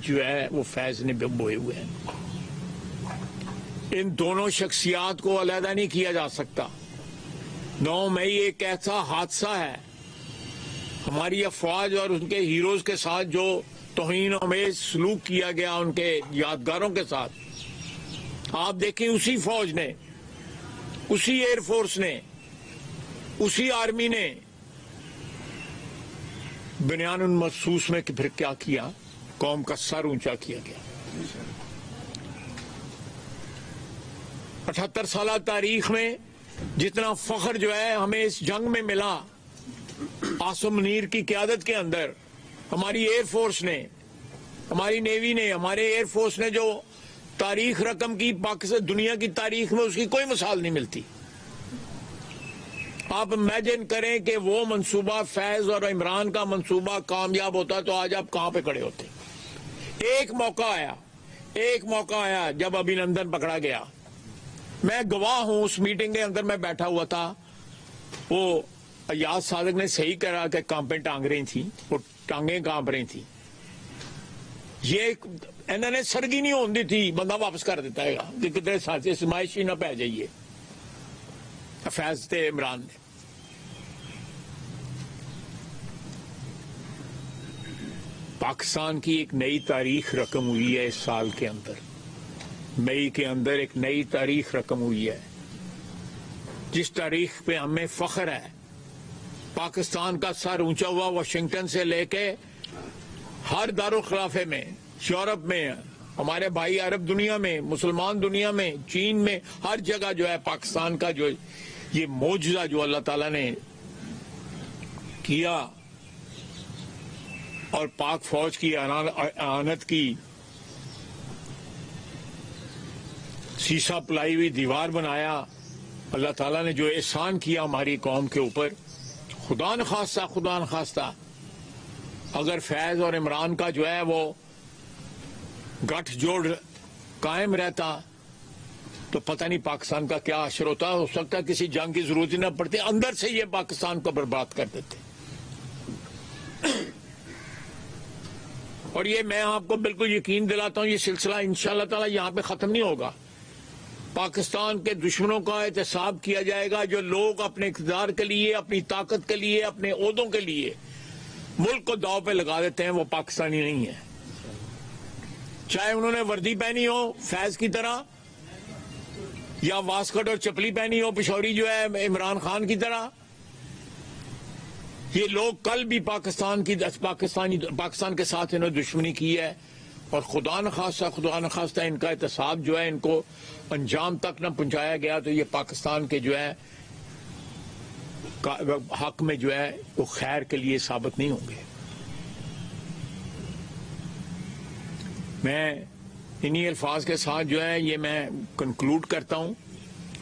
جو ہے وہ فیض نے بوئے ہوئے ہیں. ان دونوں شخصیات کو علیحدہ نہیں کیا جا سکتا. 9 مئی ایک ایسا حادثہ ہے ہماری افواج اور ان کے ہیروز کے ساتھ جو توہین آمیز سلوک کیا گیا ان کے یادگاروں کے ساتھ. آپ دیکھیں اسی فوج نے، اسی ایئر فورس نے، اسی آرمی نے بنیان المرصوص میں پھر کیا کیا، قوم کا سر اونچا کیا گیا. 78 سالہ تاریخ میں جتنا فخر جو ہے ہمیں اس جنگ میں ملا، عاصم منیر کی قیادت کے اندر ہماری ایئر فورس نے، ہماری نیوی نے، ہمارے ایئر فورس نے جو تاریخ رقم کی پاکستان دنیا کی تاریخ میں اس کی کوئی مثال نہیں ملتی. آپ امیجن کریں کہ وہ منصوبہ فیض اور عمران کا منصوبہ کامیاب ہوتا تو آج آپ کہاں پہ کھڑے ہوتے. ایک موقع آیا جب ابھینندن پکڑا گیا. میں گواہ ہوں، اس میٹنگ کے اندر میں بیٹھا ہوا تھا. وہ ایاز صادق نے صحیح کرا کہ کانپیں ٹانگ رہی تھیں، وہ ٹانگیں کانپ رہی تھیں. یہ انہوں نے سرگی نہیں ہوندی تھی، بندہ واپس کر دیتا ہے گا کہ کتنے ساتھی سمائشی نہ پہ جائیے. فیض تے عمران نے پاکستان کی ایک نئی تاریخ رقم ہوئی ہے. اس سال کے اندر مئی کے اندر ایک نئی تاریخ رقم ہوئی ہے، جس تاریخ پہ ہمیں فخر ہے. پاکستان کا سر اونچا ہوا واشنگٹن سے لے کے ہر دارالخلافے میں، یورپ میں، ہمارے بھائی عرب دنیا میں، مسلمان دنیا میں، چین میں، ہر جگہ جو ہے پاکستان کا جو یہ معجزہ جو اللہ تعالیٰ نے کیا اور پاک فوج کی اعانت کی سیسا پلائی ہوئی دیوار بنایا، اللہ تعالیٰ نے جو احسان کیا ہماری قوم کے اوپر. خدا نخواستہ اگر فیض اور عمران کا جو ہے وہ گٹھ جوڑ قائم رہتا تو پتہ نہیں پاکستان کا کیا حشر ہوتا. ہو سکتا ہے کسی جنگ کی ضرورت ہی نہ پڑتی، اندر سے یہ پاکستان کو برباد کر دیتے. اور یہ میں آپ کو بالکل یقین دلاتا ہوں، یہ سلسلہ انشاءاللہ تعالی یہاں پہ ختم نہیں ہوگا. پاکستان کے دشمنوں کا احتساب کیا جائے گا. جو لوگ اپنے اقتدار کے لیے، اپنی طاقت کے لیے، اپنے عہدوں کے لیے ملک کو داؤ پہ لگا دیتے ہیں وہ پاکستانی نہیں ہے. چاہے انہوں نے وردی پہنی ہو فیض کی طرح، یا واسکٹ اور چپلی پہنی ہو پشوری جو ہے عمران خان کی طرح. یہ لوگ کل بھی پاکستان کے ساتھ انہوں نے دشمنی کی ہے، اور خدا نخواستہ ان کا احتساب جو ہے ان کو انجام تک نہ پہنچایا گیا تو یہ پاکستان کے جو ہے حق میں جو ہے وہ خیر کے لیے ثابت نہیں ہوں گے. میں انہی الفاظ کے ساتھ جو ہے یہ میں کنکلوڈ کرتا ہوں،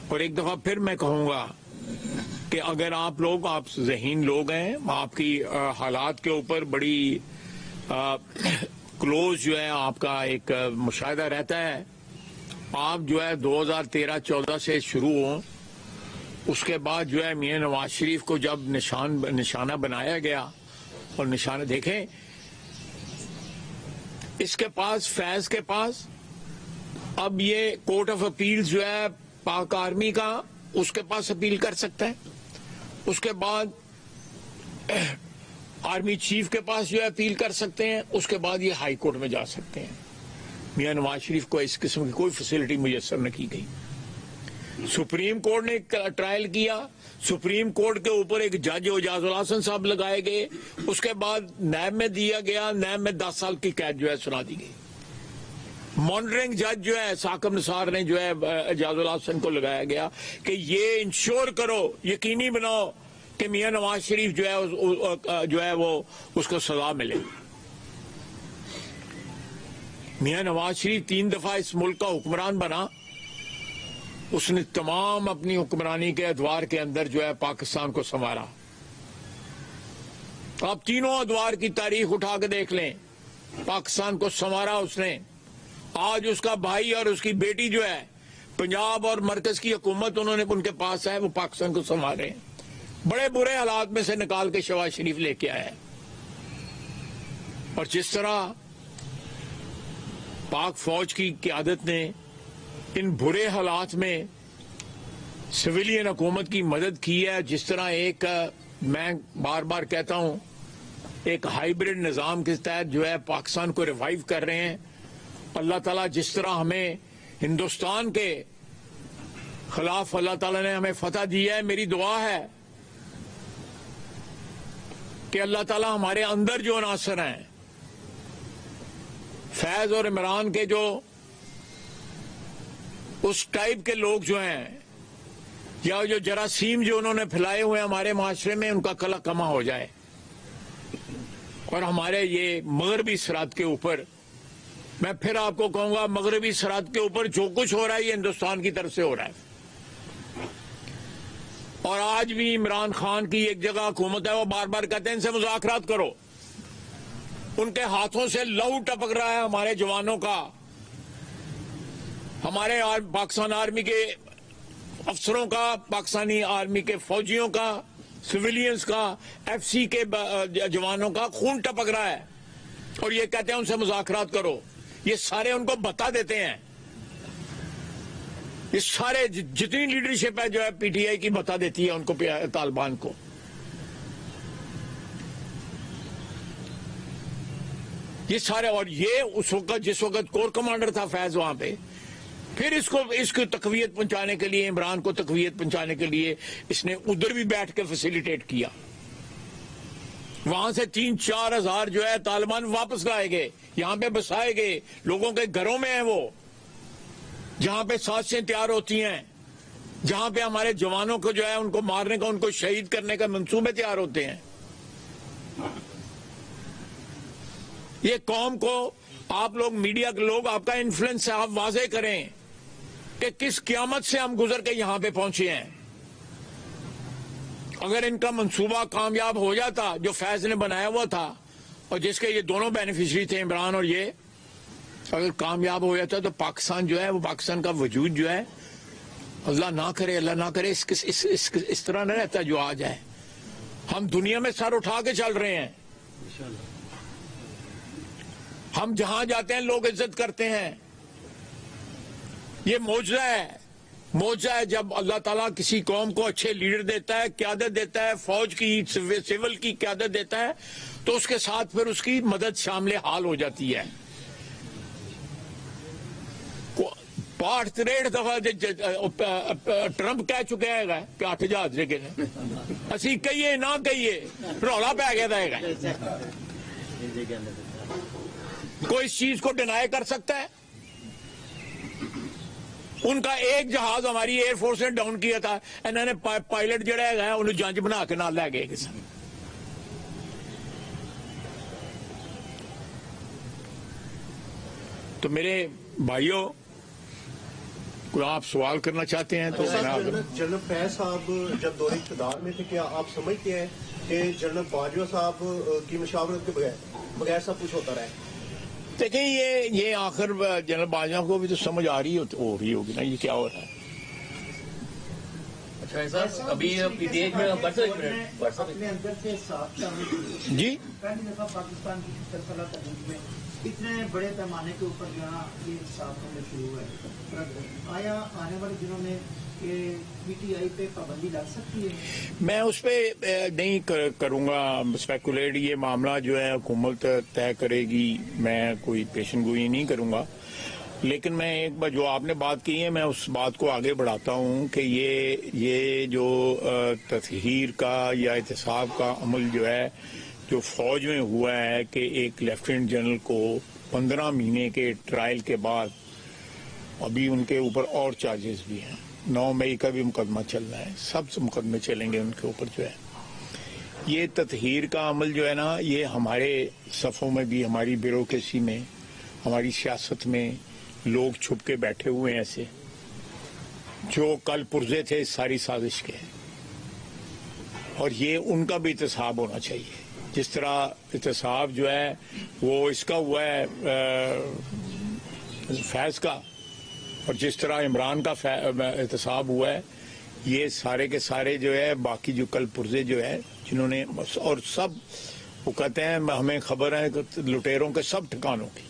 اور ایک دفعہ پھر میں کہوں گا کہ اگر آپ ذہین لوگ ہیں، آپ کی حالات کے اوپر بڑی کلوز جو ہے آپ کا ایک مشاہدہ رہتا ہے. آپ جو ہے 2013-14 سے شروع ہوں، اس کے بعد جو ہے میاں نواز شریف کو جب نشانہ بنایا گیا، اور نشانہ دیکھیں اس کے پاس، فیض کے پاس اب یہ کورٹ آف اپیل جو ہے پاک آرمی کا، اس کے پاس اپیل کر سکتا ہے. اس کے بعد آرمی چیف کے پاس جو ہے اپیل کر سکتے ہیں. اس کے بعد یہ ہائی کورٹ میں جا سکتے ہیں. میاں نواز شریف کو اس قسم کی کوئی فیسلٹی میسر نہ کی گئی. سپریم کورٹ نے ٹرائل کیا، سپریم کورٹ کے اوپر ایک جج اعجاز الحسن صاحب لگائے گئے. اس کے بعد نیب میں دیا گیا، نیب میں 10 سال کی قید جو ہے سنا دی گئی. مانیٹرنگ جج جو ہے ثاقب نثار نے جو ہے اعجاز الحسن کو لگایا گیا کہ یہ انشور کرو، یقینی بناؤ کہ میاں نواز شریف جو ہے وہ اس کو سزا ملے. میاں نواز شریف 3 دفعہ اس ملک کا حکمران بنا. اس نے تمام اپنی حکمرانی کے ادوار کے اندر جو ہے پاکستان کو سنوارا. آپ تینوں ادوار کی تاریخ اٹھا کے دیکھ لیں، پاکستان کو سنوارا اس نے. آج اس کا بھائی اور اس کی بیٹی جو ہے پنجاب اور مرکز کی حکومت ان کے پاس ہے، وہ پاکستان کو سنوار رہے ہیں. بڑے برے حالات میں سے نکال کے شہباز شریف لے کے آیا ہے. اور جس طرح पाक फौज की क़यादत ने इन बुरे हालात में सिविलियन हुकूमत की मदद की है। जिस तरह एक मैं बार बार कहता हूं, एक हाइब्रिड निज़ाम के तहत जो है पाकिस्तान को रिवाइव कर रहे हैं। अल्लाह ताला जिस तरह हमें हिंदुस्तान के खिलाफ अल्लाह ताला ने हमें फतह दी है, मेरी दुआ है कि अल्लाह ताला हमारे अंदर जो अनासर हैं, फैज और इमरान के जो उस टाइप के लोग जो हैं, या जो जरासीम जो उन्होंने फैलाए हुए हमारे माशरे में, उनका कला कमा हो जाए और हमारे ये मगरबी सरहद के ऊपर, मैं फिर आपको कहूंगा, मगरबी सरहद के ऊपर जो कुछ हो रहा है ये हिंदुस्तान की तरफ से हो रहा है। और आज भी इमरान खान की एक जगह हुकूमत है, वो बार बार कहते हैं इनसे मुज़ाकरात करो। उनके हाथों से लहू टपक रहा है हमारे जवानों का, हमारे पाकिस्तान आर्मी के अफसरों का, पाकिस्तानी आर्मी के फौजियों का, सिविलियंस का, एफसी के जवानों का खून टपक रहा है और ये कहते हैं उनसे मुज़ाकरात करो। ये सारे उनको बता देते हैं, ये सारे जितनी लीडरशिप है जो है पीटीआई की बता देती है उनको, तालिबान को। ये सारे, और ये उस वक्त जिस वक्त कोर कमांडर था फैज वहां पे, फिर इसको तकवीयत पहुंचाने के लिए, इमरान को तकवीयत पहुंचाने के लिए इसने उधर भी बैठ के फैसिलिटेट किया। वहां से 3-4 हजार जो है तालिबान वापस लाए गए, यहां पे बसाए गए, लोगों के घरों में है वो, जहां पे साजिशें तैयार होती हैं, जहां पे हमारे जवानों को जो है उनको मारने का, उनको शहीद करने का मंसूबे तैयार होते हैं। ये कौम को आप लोग, मीडिया के लोग, आपका इन्फ्लुएंस है, आप वाजे करें कि किस क़यामत से हम गुजर के यहां पे पहुंचे हैं। अगर इनका मंसूबा कामयाब हो जाता जो फैज ने बनाया हुआ था और जिसके ये दोनों बेनिफिशरी थे, इमरान और ये, अगर कामयाब हो जाता तो पाकिस्तान जो है, वो पाकिस्तान का वजूद जो है, अल्लाह ना करे इस तरह न रहता जो आज है। हम दुनिया में सर उठा के चल रहे हैं, हम जहां जाते हैं लोग इज्जत करते हैं। ये मौजज़ा है जब अल्लाह ताला किसी कौम को अच्छे लीडर देता है, क़यादत देता है, फौज की, सिविल की क़यादत देता है, तो उसके साथ फिर उसकी मदद शामिल हाल हो जाती है। 63 दफा ट्रंप कह चुके हैं कि 8000 लेकिन असी कहिए ना कहिए रौला पै गया है। कोई इस चीज को डिनाई कर सकता है? उनका एक जहाज हमारी एयरफोर्स ने डाउन किया था, इन्होंने पायलट जड़ा है उन्हें जंज बना के नाल लै गए किसी। तो मेरे भाइयों, कोई आप सवाल करना चाहते हैं तो जनरल फैज साहब जब दौरे इक़्तिदार में थे, क्या आप समझते हैं कि जनरल बाजवा साहब की मशावरत के बगैर सब कुछ होता रहा? देखिए, ये आखिर जनरल बाजवा को भी तो समझ आ रही होगी ना ये क्या हो रहा है। अच्छा ऐसा अभी पीटीआई में अपने अंदर से साफ जी, पहली दफा पाकिस्तान की सल्तनत तहरीक में इतने बड़े पैमाने के ऊपर जहाँ ये साफ होने शुरू हुआ है, आया आने वाले दिनों में ये पीटीआई पे पाबंदी लग सकती है? मैं उस पर नहीं करूंगा स्पेकुलेट। ये मामला जो है हुकूमत तय करेगी, मैं कोई पेशन गोई नहीं करूंगा। लेकिन मैं एक बार जो आपने बात की है, मैं उस बात को आगे बढ़ाता हूं कि ये जो तस्हीर का या एहतसाब का अमल जो है, जो फौज में हुआ है कि एक लेफ्टिनेंट जनरल को 15 महीने के ट्रायल के बाद अभी उनके ऊपर और चार्जेस भी हैं, 9 मई का भी मुकदमा चल रहा है, सब मुकदमे चलेंगे उनके ऊपर जो है। ये तत्हीर का अमल जो है ना, ये हमारे सफ़ों में भी, हमारी ब्यूरोक्रेसी में, हमारी सियासत में लोग छुप के बैठे हुए हैं ऐसे, जो कल पुर्जे थे इस सारी साजिश के, और ये उनका भी एहतसाब होना चाहिए। जिस तरह एहतसाब जो है वो इसका हुआ है फैज का, और जिस तरह इमरान का एहतसाब हुआ है, ये सारे के सारे जो है बाकी जो कल पुर्जे जो है जिन्होंने, और सब वो कहते हैं हमें खबर है कि लुटेरों के सब ठिकानों की,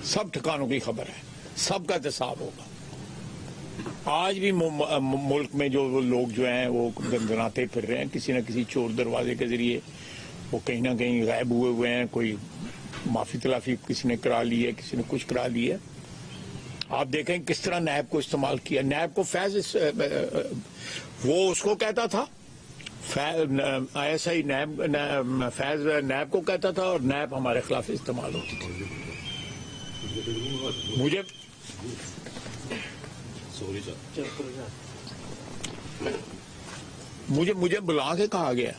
सब ठिकानों की खबर है, सबका एहतसाब होगा। आज भी मुल्क में जो लोग जो हैं वो गनगनाते फिर रहे हैं, किसी न किसी चोर दरवाजे के जरिए वो कहीं ना कहीं गायब हुए हैं, कोई माफी तलाफी किसी ने करा ली है, किसी ने कुछ करा ली है। आप देखें किस तरह नैब को इस्तेमाल किया। नैब को वो उसको कहता था, ISI फैज नैब को कहता था और नैब हमारे खिलाफ इस्तेमाल होती थी। मुझे बुला के कहा गया